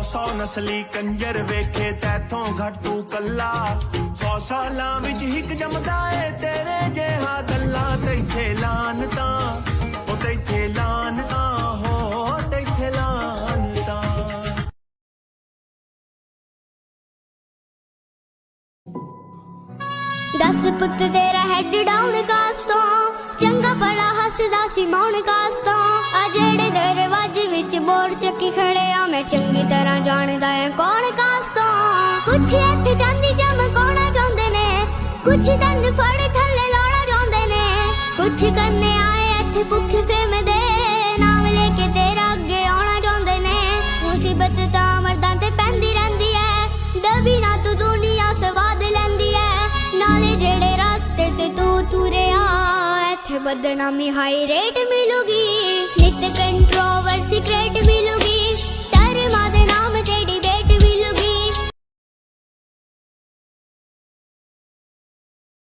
सौ नस्ली कंजर वेखे तैथों घट तू कला 100 सालां विच हिक जमदा ए तेरे जिहा गल्ला तैथे लानता ओ तैथे लानता हो तैथे लानता। दस पुत तेरा हेड डाउन कास्तों चंगा भला हसदा सी मौन कास्तों आ जेड़े दरवाजे विच बोर्ड चक्की खड़े आ मैं चंगी तरह जानदा है कौन कास्तों। कुछ इत्थे चांदी चमकाउणा चाहुंदे ने कुछ दंद फड़ थल्ले लाउणा चाहुंदे ने कुछ करने आए इत्थे भुखे फेम दे नाम लेके तेरा अगे आउणा चाहुंदे ने। मुसीबत तां मर्दां ते पैंदी रहिंदी है दबी ना तू दुनिया स्वाद लैंदी है नाले जेड़े रास्ते ते तू तुरिया इत्थे बदनामी हाई रेट मिलूगी नित कंट्रोवर्सी क्रेट मिलूगी।